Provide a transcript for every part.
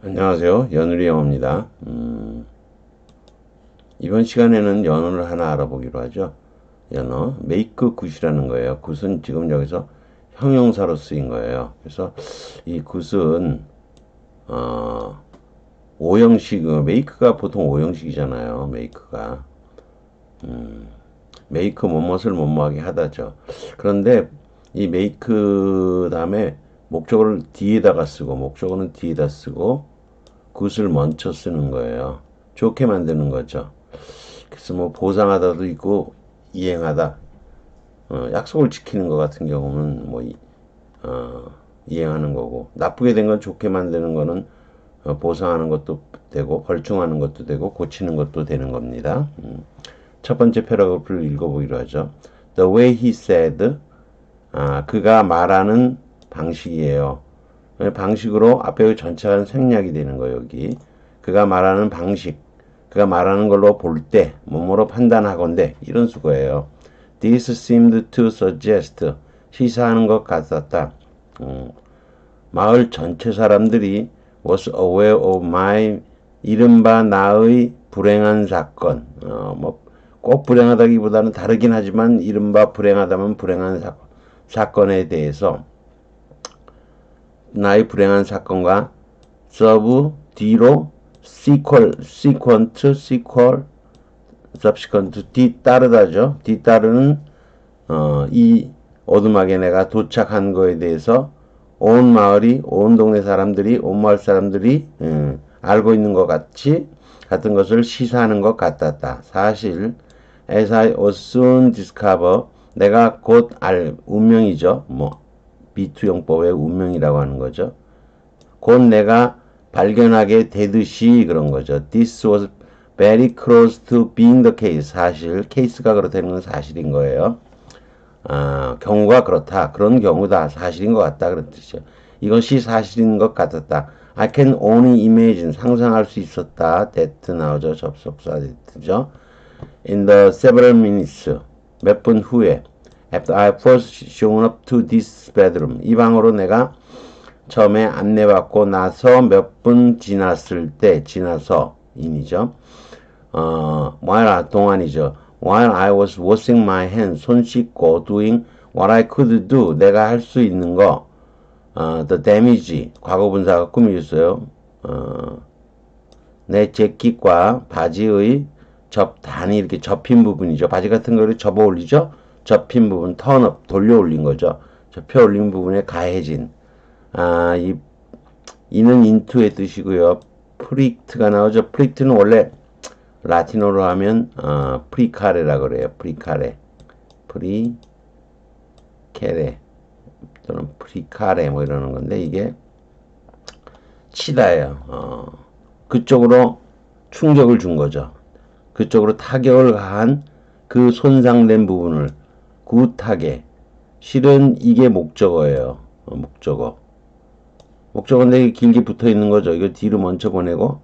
안녕하세요. 연우리 영어입니다. 이번 시간에는 연어를 하나 알아보기로 하죠. 연어, make good이라는 거예요. 굿은 지금 여기서 형용사로 쓰인 거예요. 그래서 이 굿은, 오형식, make가 보통 오형식이잖아요. make가. make 뭐뭇을 뭐뭐하게 하다죠. 그런데 이 make 다음에 목적어를 뒤에다가 쓰고, 목적어는 뒤에다 쓰고, 굿을 먼저 쓰는 거예요. 좋게 만드는 거죠. 그래서 뭐 보상하다도 있고 이행하다, 약속을 지키는 것 같은 경우는 뭐 이행하는 거고, 나쁘게 된 건 좋게 만드는 거는 보상하는 것도 되고 벌충하는 것도 되고 고치는 것도 되는 겁니다. 첫 번째 패러그래프를 읽어보기로 하죠. The way he said, 그가 말하는 방식이에요. 방식으로 앞에 전체가 생략이 되는 거예요. 여기 그가 말하는 방식, 그가 말하는 걸로 볼 때 뭐뭐로 판단하건대, 이런 수거예요. This seemed to suggest, 시사하는 것 같았다. 마을 전체 사람들이 was aware of my, 이른바 나의 불행한 사건. 꼭 불행하다기보다는 다르긴 하지만 이른바 불행하다면 불행한 사건에 대해서, 나의 불행한 사건과 서브 뒤로 sequel, subsequent 뒤따르다죠. 뒤따르는 이 오두막에 내가 도착한 거에 대해서 온 마을이, 온 동네 사람들이, 온 마을 사람들이 알고 있는 것 같은 것을 시사하는 것 같았다. 사실 as I was soon discover, 내가 곧 운명이죠. B2용법의 운명이라고 하는 거죠. 곧 내가 발견하게 되듯이 그런 거죠. This was very close to being the case. 사실 케이스가 그렇다는 건 사실인 거예요. 경우가 그렇다, 그런 경우다, 사실인 것 같다, 그런 뜻이죠. 이것이 사실인 것 같았다. I can only imagine, 상상할 수 있었다. that 나오죠. 접속사 that죠. In the several minutes, 몇 분 후에, after I first shown up to this bedroom, 이 방으로 내가 처음에 안내받고 나서 몇 분 지났을 때, 지나서 인이죠. while 동안이죠. While I was washing my hands, 손 씻고 doing what I could do, 내가 할 수 있는 거. the damage, 과거분사가 꾸미줬어요. 내 재킷과 바지의 단이 이렇게 접힌 부분이죠. 바지 같은 거를 접어 올리죠. 접힌 부분, 턴업, 돌려 올린 거죠. 접혀 올린 부분에 가해진. 이는 into의 뜻이고요. 프릭트가 나오죠. 프릭트는 원래 라틴어로 하면 프리카레라 그래요. 프리카레, 프리케레 또는 프리카레 뭐 이러는 건데, 이게 치다예요. 그쪽으로 충격을 준 거죠. 그쪽으로 타격을 가한 그 손상된 부분을 굿하게. 실은 이게 목적어예요. 목적어인데 길게 붙어 있는 거죠. 이거 뒤로 먼저 보내고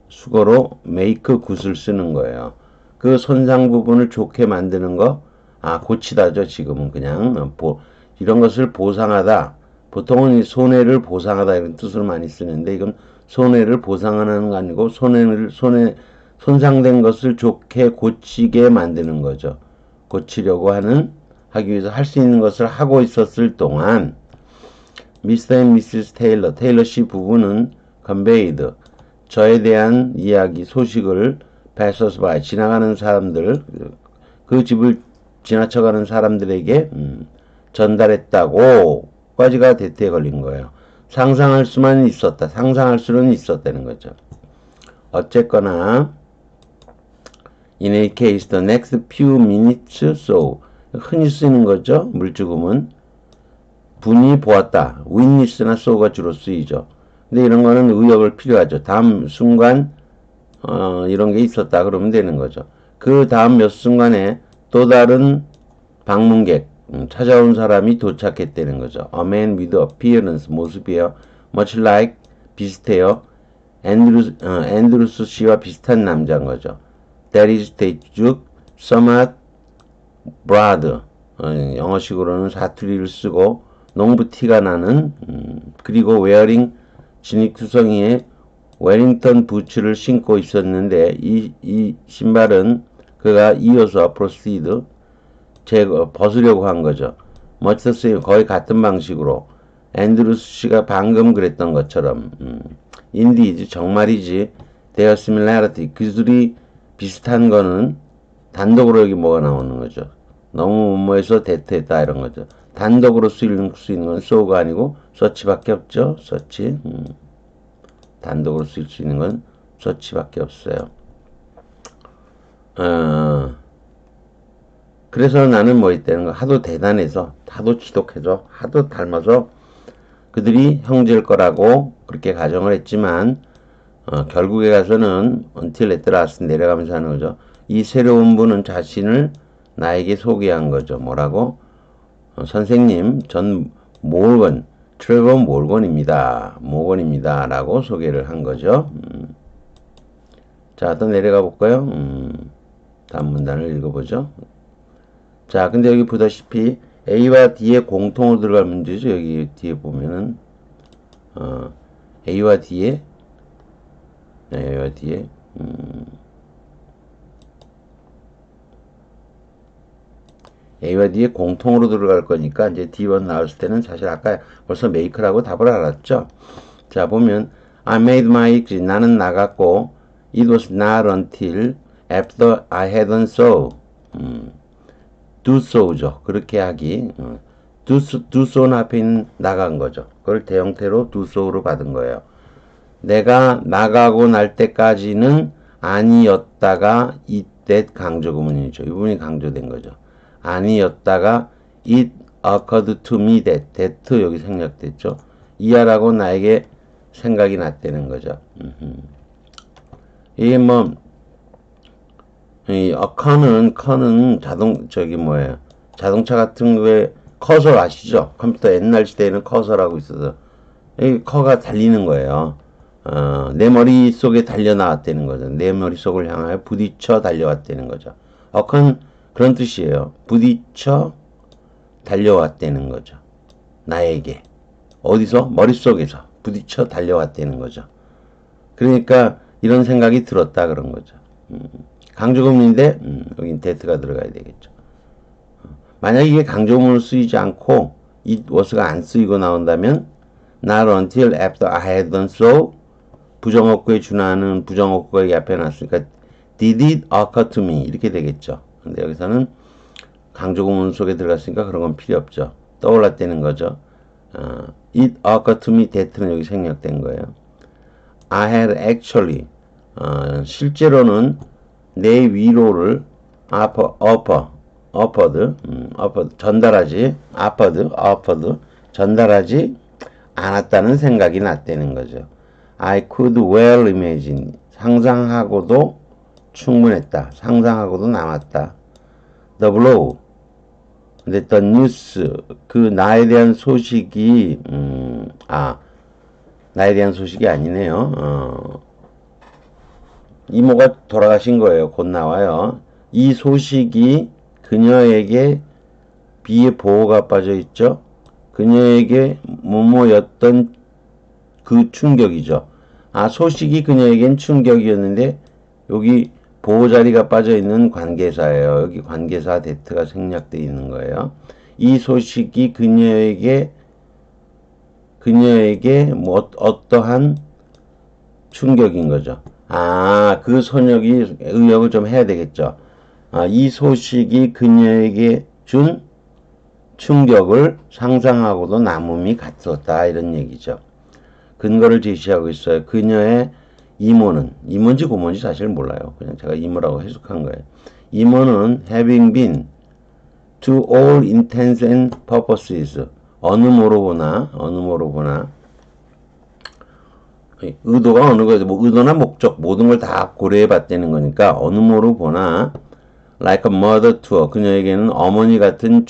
수거로 make good을 쓰는 거예요. 그 손상 부분을 좋게 만드는 거, 고치다죠. 지금은 그냥 이런 것을 보상하다. 보통은 손해를 보상하다 이런 뜻을 많이 쓰는데, 이건 손해를 보상하는 거 아니고 손상된 것을 좋게 고치게 만드는 거죠. 고치려고 하기 위해서 할 수 있는 것을 하고 있었을 동안 Mr. and Mrs. 테일러 씨 부부는 conveyed, 저에 대한 이야기, 소식을 passers by, 지나가는 사람들, 그 집을 지나쳐가는 사람들에게 전달했다고 까지가 대퇴에 걸린 거예요. 상상할 수는 있었다는 거죠. 어쨌거나 in any case the next few minutes so, 흔히 쓰이는 거죠. 물주금은 분이 보았다. witness나 so가 주로 쓰이죠. 근데 이런 거는 의역을 필요하죠. 다음 순간 이런 게 있었다 그러면 되는 거죠. 그 다음 몇 순간에 또 다른 방문객, 찾아온 사람이 도착했다는 거죠. A man with appearance, 모습이에요. much like, 비슷해요. 앤드루스 씨와 비슷한 남자인 거죠. That is 대쭉, somewhat broad, 영어식으로는 사투리를 쓰고 농부 티가 나는, 그리고 wearing 진흙투성이에 웰링턴 부츠를 신고 있었는데 이 신발은 그가 이어서 proceed 벗으려고 한 거죠. much the same 거의 같은 방식으로 앤드루스 씨가 방금 그랬던 것처럼 indeed 정말이지 their similarity 그들이 비슷한 거는 단독으로 여기 뭐가 나오는 거죠. 너무 뭐해서 대트했다 이런 거죠. 단독으로 쓸 수 있는 건 so가 아니고 such밖에 없죠. such 단독으로 쓸 수 있는 건 such밖에 없어요. 그래서 나는 뭐 있다는 거 하도 대단해서 하도 지독해서 하도 닮아서 그들이 형제일 거라고 그렇게 가정을 했지만 결국에 가서는 until at last 내려가면서 하는 거죠. 이 새로운 분은 자신을 나에게 소개한 거죠. 뭐라고? 선생님, 전 모건, 트레버 모건입니다. 라고 소개를 한 거죠. 자, 또 내려가 볼까요? 다음 문단을 읽어보죠. 자, 근데 여기 보다시피 A와 D의 공통으로 들어갈 문제죠. 여기 뒤에 보면은 A와 D의 A와 D의 공통으로 들어갈 거니까 이제 D1 나왔을 때는 사실 아까 벌써 make라고 답을 알았죠. 자, 보면 I made my exit. 나는 나갔고 It was not until after I had done so. do so죠. 그렇게 하기. do so는 앞에 있는 나간 거죠. 그걸 대형태로 do so로 받은 거예요. 내가 나가고 날 때까지는 아니었다가 이때 강조구문이죠. 이 부분이 강조된 거죠. 아니었다가 it occurred to me that 여기 생략됐죠. 이하라고 나에게 생각이 났다는 거죠. 이게 뭐 이 occur는 자동차 같은 거에 커서 아시죠? 컴퓨터 옛날 시대에는 커서라고 있어서 이 커가 달리는 거예요. 내 머릿속에 달려 나왔다는 거죠. 내 머릿속을 향하여 부딪혀 달려왔다는 거죠. occur는 그런 뜻이에요. 부딪혀 달려왔다는 거죠. 나에게. 어디서? 머릿속에서 부딪혀 달려왔다는 거죠. 그러니까 이런 생각이 들었다 그런 거죠. 강조구문인데 여긴 that가 들어가야 되겠죠. 만약 이게 강조구문을 쓰이지 않고 it was가 안 쓰이고 나온다면 not until after I had done so 부정어구에 준하는 부정어구가 여기 앞에 놨으니까 did it occur to me 이렇게 되겠죠. 근데 여기서는 강조구문 속에 들어갔으니까 그런 건 필요 없죠. 떠올랐다는 거죠. it occurred to me that는 여기 생략된 거예요. I had actually 실제로는 내 위로를 전달하지 않았다는 생각이 났다는 거죠. I could well imagine 상상하고도 충분했다. 상상하고도 남았다. The blow 근데 the news 그 나에 대한 소식이 나에 대한 소식이 아니네요. 이모가 돌아가신 거예요. 곧 나와요. 이 소식이 그녀에게 비의 보호가 빠져 있죠. 그녀에게 뭐뭐였던 그 충격이죠. 소식이 그녀에겐 충격이었는데 여기 보호자리가 빠져 있는 관계사예요. 여기 관계사 that가 생략되어 있는 거예요. 이 소식이 그녀에게 뭐 어떠한 충격인 거죠. 그 소녀기 의역을 좀 해야 되겠죠. 이 소식이 그녀에게 준 충격을 상상하고도 남음이 같았다 이런 얘기죠. 근거를 제시하고 있어요. 그녀의 이모인지 고모인지 사실 몰라요. 그냥 제가 이모라고 해석한 거예요. 이모는 having been to all intents and purposes 어느 모로 보나 의도가 어느 거죠. 뭐 의도나 목적 모든 걸 다 고려해 봤다는 거니까 어느 모로 보나 like a mother to her 그녀에게는 어머니 같은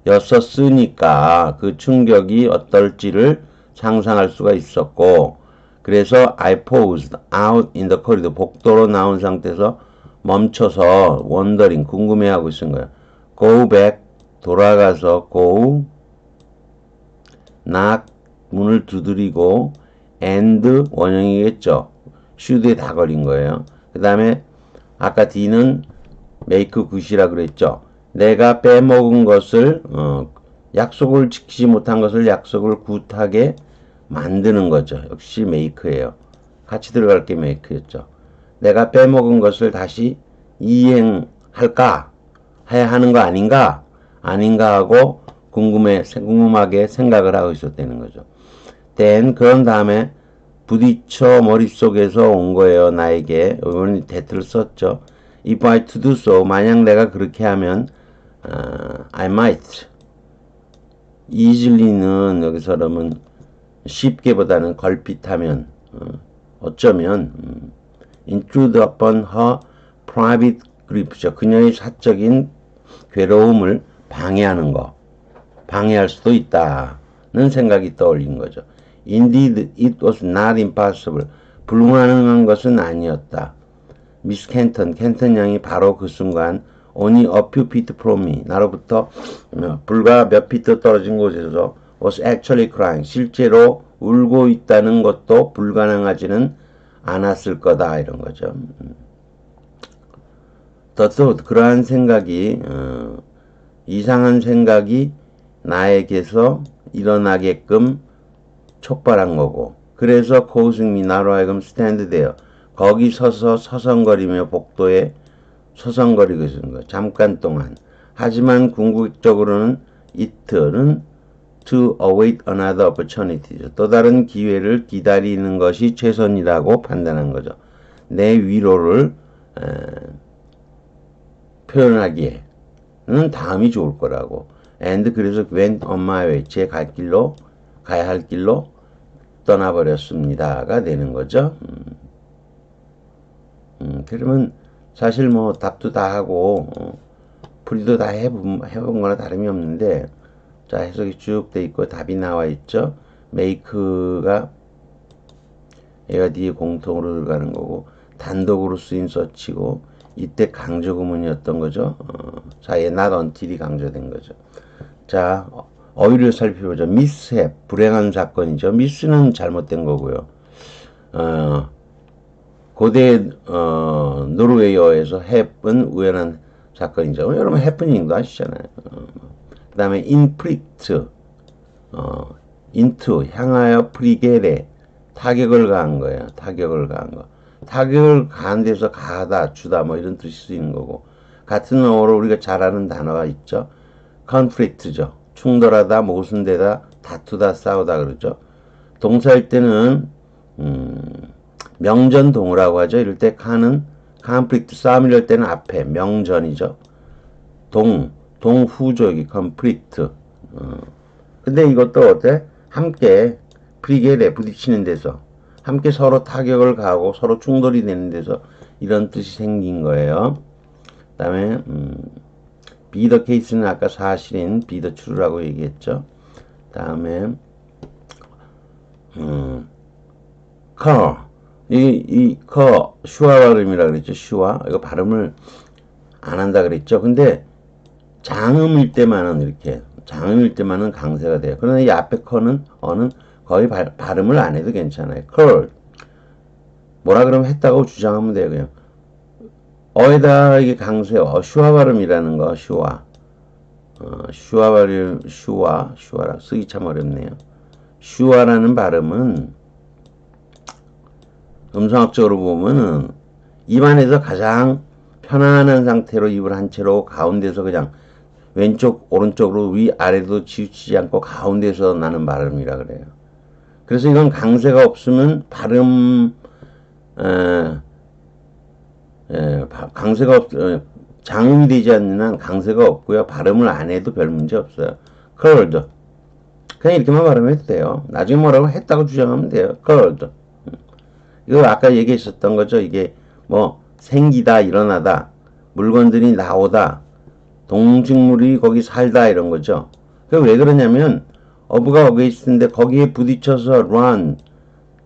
존재였었으니까 그 충격이 어떨지를 상상할 수가 있었고 그래서 I paused out in the corridor 복도로 나온 상태에서 멈춰서 wondering 궁금해하고 있은 거예요. Go back 돌아가서 go knock 문을 두드리고 and 원형이겠죠. should에 다 걸린 거예요. 그 다음에 아까 D는 make good이라 그랬죠. 내가 빼먹은 것을 약속을 지키지 못한 것을 약속을 굿하게 만드는 거죠. 역시 make예요. 같이 들어갈 게 make였죠. 내가 빼먹은 것을 다시 이행할까? 해야 하는 거 아닌가? 아닌가 하고 궁금하게 생각을 하고 있었다는 거죠. then 그런 다음에 부딪혀 머릿속에서 온 거예요. 나에게. 이번에 that를 썼죠. If I to do so, 만약 내가 그렇게 하면 I might easily는 여기서 그러면 쉽게보다는 걸핏하면 어쩌면 intrude upon her private grief죠. 그녀의 사적인 괴로움을 방해할 수도 있다는 생각이 떠올린 거죠. Indeed, it was not impossible. 불가능한 것은 아니었다. 미스 켄턴 양이 바로 그 순간 only a few feet from me, 나로부터 불과 몇 피트 떨어진 곳에서 was actually crying, 실제로 울고 있다는 것도 불가능하지는 않았을 거다, 이런 거죠. 또 그러한 생각이 이상한 생각이 나에게서 일어나게끔 촉발한 거고, 그래서 causing me 나로 하여금 stand there, 거기 서서 서성거리며 복도에 서성거리고 있는 거예요. 잠깐 동안. 하지만 궁극적으로는 it는 to await another opportunity, 또 다른 기회를 기다리는 것이 최선이라고 판단한 거죠. 내 위로를 표현하기에는 다음이 좋을 거라고. and 그래서 went on my way, 제 가야 할 길로 떠나버렸습니다가 되는 거죠. 그러면 사실 뭐 답도 다 하고 풀이도 다 해본 거나 다름이 없는데, 자, 해석이 쭉 돼 있고 답이 나와 있죠. make가 얘가 뒤에 공통으로 들어가는 거고 단독으로 쓰인 서치고 이때 강조 구문이었던 거죠. 자, 얘 not until이 강조된 거죠. 자, 어휘를 살펴보죠. mishap, 불행한 사건이죠. miss는 잘못된 거고요. 고대 노르웨이어에서 hap은 우연한 사건이죠. 여러분 happening도 아시잖아요. 그 다음에 inflict, into, 향하여 프리게레, 타격을 가한 거예요. 타격을 가한 데서 가하다, 주다, 뭐 이런 뜻이 쓰이는 거고, 같은 어로 우리가 잘 아는 단어가 있죠. conflict죠. 충돌하다, 모순되다, 다투다, 싸우다 그러죠. 동사일 때는 명전동으라고 하죠. 이럴 때 conflict, 싸움 이럴 때는 앞에 명전이죠. 동후죠. 여기 conflict. 근데 이것도 어때? 함께 프리게레, 부딪히는 데서 함께 서로 타격을 가하고 서로 충돌이 되는 데서 이런 뜻이 생긴 거예요. 그 다음에 be the case는 아까 사실인 be the true라고 얘기했죠. 그 다음에 car, 이 슈아 발음이라 그랬죠. 슈아, 이거 발음을 안 한다 그랬죠. 근데 장음일 때만은 강세가 돼요. 그러나 이 앞에 어는 거의 발음을 안 해도 괜찮아요. curl, 뭐라 그러면 했다고 주장하면 돼요. 그냥 어에다 이게 강세요. 슈아 발음이라는 거. 슈아 발음, 슈아라 쓰기 참 어렵네요. 슈아라는 발음은 음성학적으로 보면은 입안에서 가장 편안한 상태로 입을 한 채로 가운데서 그냥 왼쪽 오른쪽으로 위아래도 치우치지 않고 가운데서 나는 발음이라 그래요. 그래서 이건 강세가 없으면 장음이 되지 않는 한 강세가 없고요. 발음을 안 해도 별 문제 없어요. curled, 그냥 이렇게만 발음해도 돼요. 나중에 뭐라고 했다고 주장하면 돼요. curled. 이거 아까 얘기했었던 거죠. 이게 뭐 생기다, 일어나다, 물건들이 나오다, 동식물이 거기 살다, 이런 거죠. 왜 그러냐면 어부가 거기 있는데 거기에 부딪혀서 run,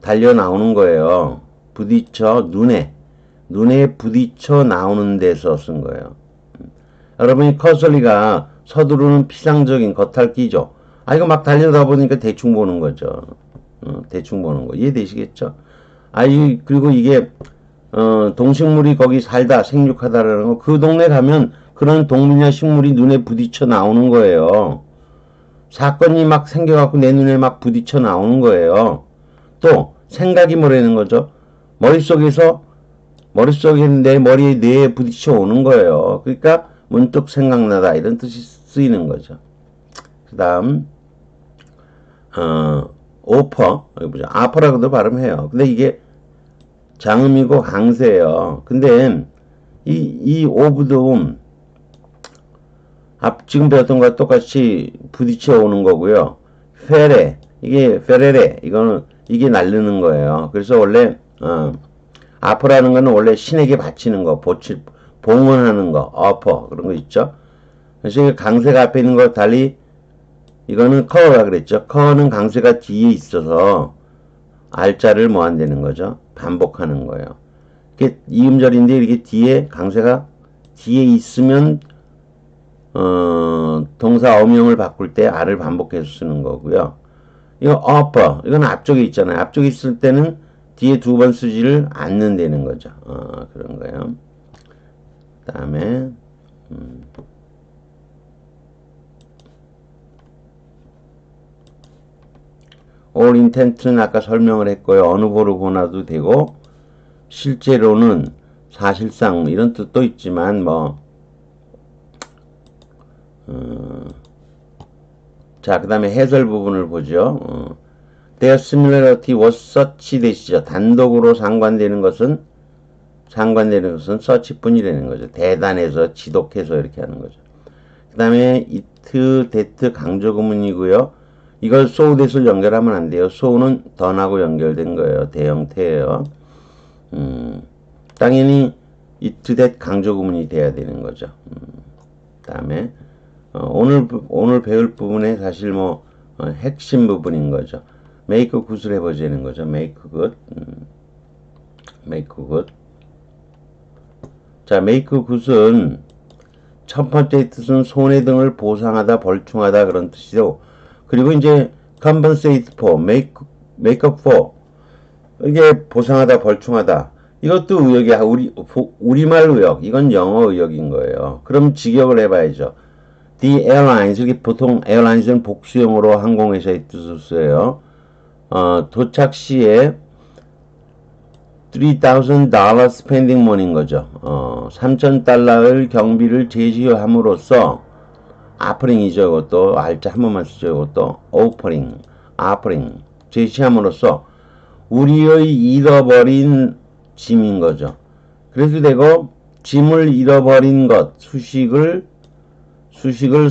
달려 나오는 거예요. 부딪혀, 눈에 부딪혀 나오는 데서 쓴 거예요. 여러분이 커설리가 서두르는 피상적인 겉핥기죠. 이거 막 달려다 보니까 대충 보는 거죠. 대충 보는 거. 이해되시겠죠? 그리고 이게, 동식물이 거기 살다, 생육하다라는 거, 그 동네 가면 그런 동물이나 식물이 눈에 부딪혀 나오는 거예요. 사건이 막 생겨갖고 내 눈에 막 부딪혀 나오는 거예요. 또, 생각이 뭐라는 거죠? 머릿속에 내 머리에 뇌에 부딪혀 오는 거예요. 그러니까 문득 생각나다 이런 뜻이 쓰이는 거죠. 그 다음 오퍼 여기 보자. 아퍼라고도 발음해요. 근데 이게 장음이고 강세예요. 근데 이 오브도 지금 배웠던 것과 똑같이 부딪혀 오는 거고요. 페레레 이게 날르는 거예요. 그래서 원래 아퍼라는 거는 원래 신에게 바치는 거, 봉헌하는 거, 어퍼 그런 거 있죠. 그래서 강세가 앞에 있는 거 달리 이거는 커가 그랬죠. 커는 강세가 뒤에 있어서 알자를 뭐 한다는 거죠. 반복하는 거예요. 이게 이음절인데 이렇게 뒤에 강세가 뒤에 있으면 동사 어명을 바꿀 때 알을 반복해서 쓰는 거고요. 이거 upper 이건 앞쪽에 있잖아요. 앞쪽에 있을 때는 뒤에 두 번 쓰지를 않는다는 거죠. 그런 거예요. 그 다음에 all intent는 아까 설명을 했고요. 어느 보로 보나도 되고 실제로는 사실상 이런 뜻도 있지만 자, 그 다음에 해설 부분을 보죠. Their similarity was such 되시죠. 단독으로 상관되는 것은 such뿐이라는 거죠. 대단해서, 지독해서 이렇게 하는 거죠. 그 다음에 it, that 강조 구문이고요. 이걸 so that을 연결하면 안 돼요. so는 done하고 연결된 거예요. 대형태예요. 당연히 it, that 강조 구문이 돼야 되는 거죠. 그 다음에 오늘 배울 부분에 사실 핵심 부분인 거죠. make good을 해보자는 거죠. make good. make good. 자, make good은 첫 번째 뜻은 손해 등을 보상하다, 벌충하다 그런 뜻이고, 그리고 이제 compensate for, make up for 이게 보상하다, 벌충하다. 이것도 의역이야. 우리말 의역. 이건 영어 의역인 거예요. 그럼 직역을 해봐야죠. The airlines, 이게 보통 airlines는 복수형으로 항공회사의 뜻을 써요. 도착 시에 $3,000 spending money인 거죠. $3,000을 경비를 제시함으로써 offerin이죠. 이것도 알짜 한 번만 쓰죠. 이것도 offering 제시함으로써 우리의 잃어버린 짐인 거죠. 그래도 되고 짐을 잃어버린 것 수식을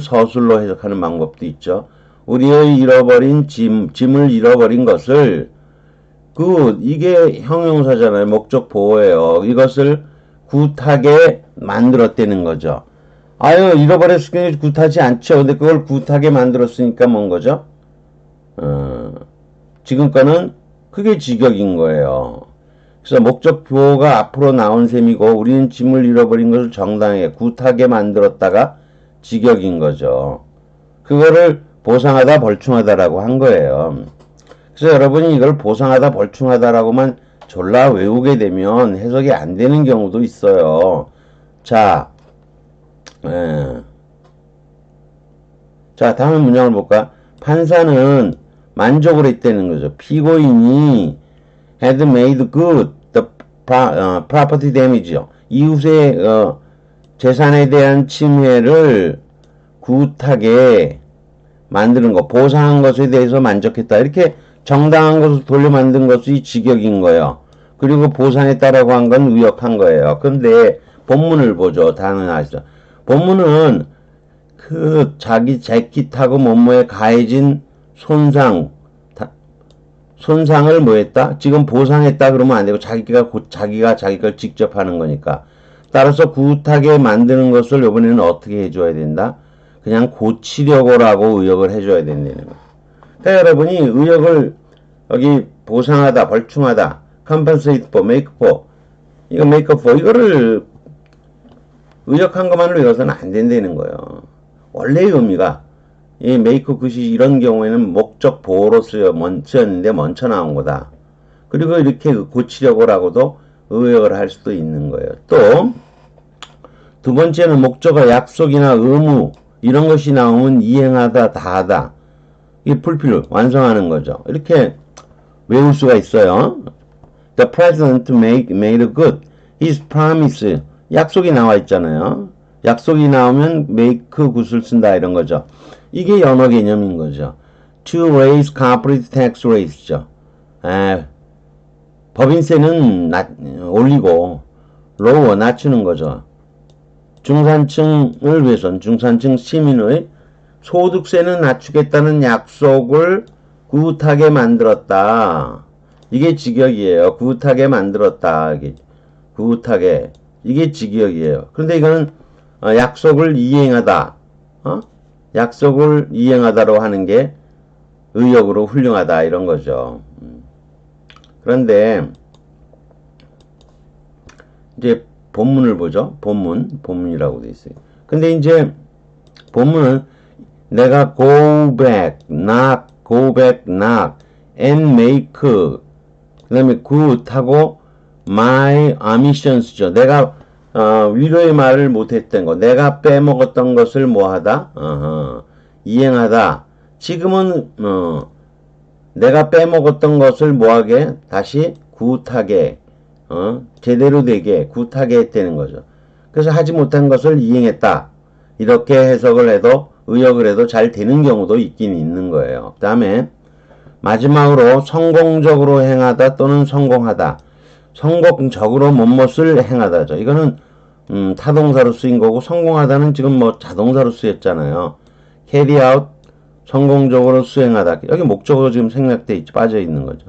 서술로 해석하는 방법도 있죠. 우리의 잃어버린 짐을 잃어버린 것을 이게 형용사잖아요. 목적 보호예요. 이것을 굿하게 만들었다는 거죠. 잃어버렸으니 굿하지 않죠. 근데 그걸 굿하게 만들었으니까 뭔 거죠? 지금 거는 그게 직역인 거예요. 그래서 목적 보호가 앞으로 나온 셈이고 우리는 짐을 잃어버린 것을 정당하게 굿하게 만들었다가 직역인 거죠. 그거를 보상하다 벌충하다라고 한 거예요. 그래서 여러분이 이걸 보상하다 벌충하다라고만 졸라 외우게 되면 해석이 안 되는 경우도 있어요. 자, 자, 다음 문장을 볼까? 판사는 만족을 했다는 거죠. 피고인이 had made good the property damage요. 이웃의 재산에 대한 침해를 굿하게 만드는 것, 보상한 것에 대해서 만족했다. 이렇게 정당한 것을 돌려 만든 것이 직역인 거예요. 그리고 보상했다라고 한 건 의역한 거예요. 근데 본문을 보죠. 당연히 아시죠. 본문은 자기 재킷하고 뭐뭐에 가해진 손상을 뭐 했다? 지금 보상했다 그러면 안 되고 자기가 자기 걸 직접 하는 거니까. 따라서 굿하게 만드는 것을 이번에는 어떻게 해줘야 된다? 그냥 고치려고라고 의역을 해줘야 된다는 거예요. 그러니까 여러분이 의역을 여기 보상하다, 벌충하다, compensate for, make for, 이거 make up for, 이거를 의역한 것만으로 외워서는 안 된다는 거예요. 원래의 의미가 이 make 굿이 이런 경우에는 목적 보호로 쓰였는데 먼저 나온 거다. 그리고 이렇게 고치려고라고도 의역을 할 수도 있는 거예요. 또 두 번째는 목적어 약속이나 의무 이런 것이 나오면 이행하다, 다하다. 이게 풀필 완성하는 거죠. 이렇게 외울 수가 있어요. The president made good his promise. 약속이 나와 있잖아요. 약속이 나오면 make good을 쓴다 이런 거죠. 이게 연어 개념인 거죠. To raise corporate tax rate죠. 법인세는 올리고 lower 낮추는 거죠. 중산층을 위해서는 중산층 시민의 소득세는 낮추겠다는 약속을 굿하게 만들었다. 이게 직역이에요. 굿하게 만들었다. 이게 굿하게. 이게 직역이에요. 그런데 이거는 약속을 이행하다. 약속을 이행하다로 하는 게 의역으로 훌륭하다 이런 거죠. 그런데 이제 본문을 보죠. 본문이라고 돼 있어요. 근데 이제 본문은 내가 go back, knock, and make 그 다음에 good 하고 my omissions죠. 내가 위로의 말을 못했던 거, 내가 빼먹었던 것을 뭐하다? 이행하다. 지금은 내가 빼먹었던 것을 뭐하게? 다시 굿하게 제대로 되게 굿하게 했다는 거죠. 그래서 하지 못한 것을 이행했다. 이렇게 해석을 해도 의역을 해도 잘 되는 경우도 있긴 있는 거예요. 그 다음에 마지막으로 성공적으로 행하다 또는 성공하다. 성공적으로 무엇을 행하다죠. 이거는 타동사로 쓰인 거고 성공하다는 지금 뭐 자동사로 쓰였잖아요. carry out 성공적으로 수행하다. 여기 목적으로 지금 생략돼 있죠. 빠져 있는 거죠.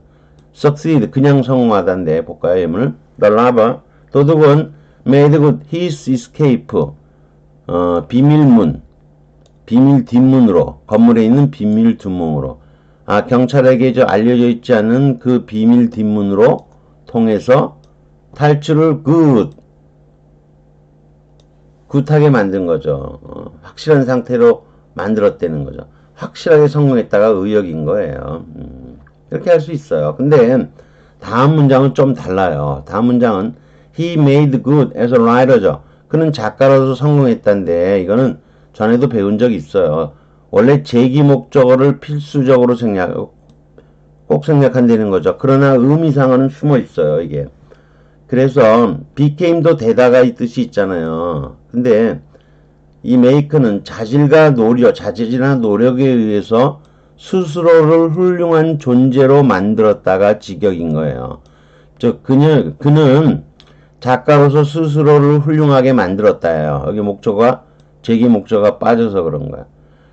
succeed 그냥 성공하다인데 볼까요? 예문을 the robber 도둑은 made good his escape 비밀문 비밀 뒷문으로 건물에 있는 비밀 뒷문으로 경찰에게 알려져 있지 않은 그 비밀 뒷문으로 통해서 탈출을 굿하게 만든 거죠. 확실한 상태로 만들었다는 거죠. 확실하게 성공했다가 의역인 거예요. 이렇게 할 수 있어요. 근데 다음 문장은 좀 달라요. 다음 문장은 He made good as a writer죠. 그는 작가로서 성공했다는데 이거는 전에도 배운 적이 있어요. 원래 제기 목적어를 필수적으로 꼭 생략한다는 거죠. 그러나 의미상은 숨어 있어요. 이게. 그래서 became도 되다가 이 뜻이 있잖아요. 근데 이 make는 자질이나 노력에 의해서 스스로를 훌륭한 존재로 만들었다가 직역인 거예요. 그는 작가로서 스스로를 훌륭하게 만들었다예요. 여기 목적어가 제기 목적어가 빠져서 그런 거야.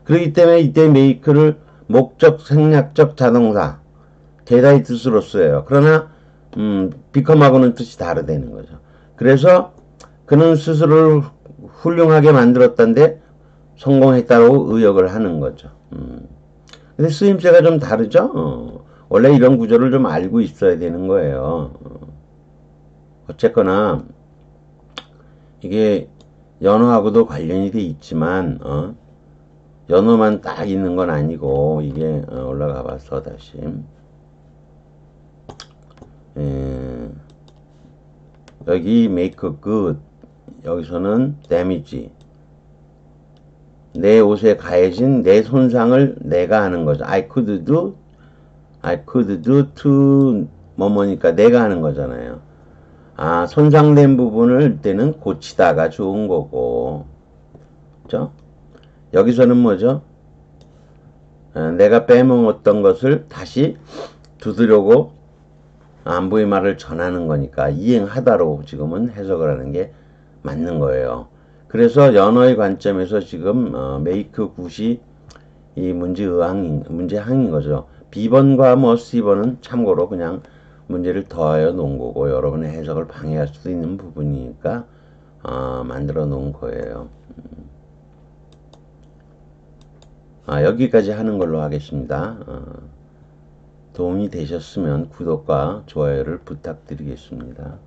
그렇기 때문에 이때 make를 목적 생략적 자동사 되다의 뜻으로 써요. 그러나 become하고는 뜻이 다르다는 거죠. 그래서 그는 스스로를 훌륭하게 만들었다는데 성공했다고 의역을 하는 거죠. 근데 쓰임새가 좀 다르죠? 원래 이런 구조를 좀 알고 있어야 되는 거예요. 어쨌거나 이게 연어하고도 관련이 돼 있지만 연어만 딱 있는 건 아니고 이게 올라가 봐서 다시 여기 make good 여기서는 damage 내 옷에 가해진 내 손상을 내가 하는 거죠. I could do to 뭐뭐니까 내가 하는 거잖아요. 손상된 부분을 때는 고치다가 좋은 거고, 그죠? 여기서는 뭐죠? 내가 빼먹었던 것을 다시 두드려고 안부의 말을 전하는 거니까 이행하다로 지금은 해석을 하는 게 맞는 거예요. 그래서 연어의 관점에서 지금 make good이 이 문제항인 거죠. B번과 C번은 참고로 그냥 문제를 더하여 놓은 거고 여러분의 해석을 방해할 수도 있는 부분이니까 만들어 놓은 거예요. 여기까지 하는 걸로 하겠습니다. 도움이 되셨으면 구독과 좋아요를 부탁드리겠습니다.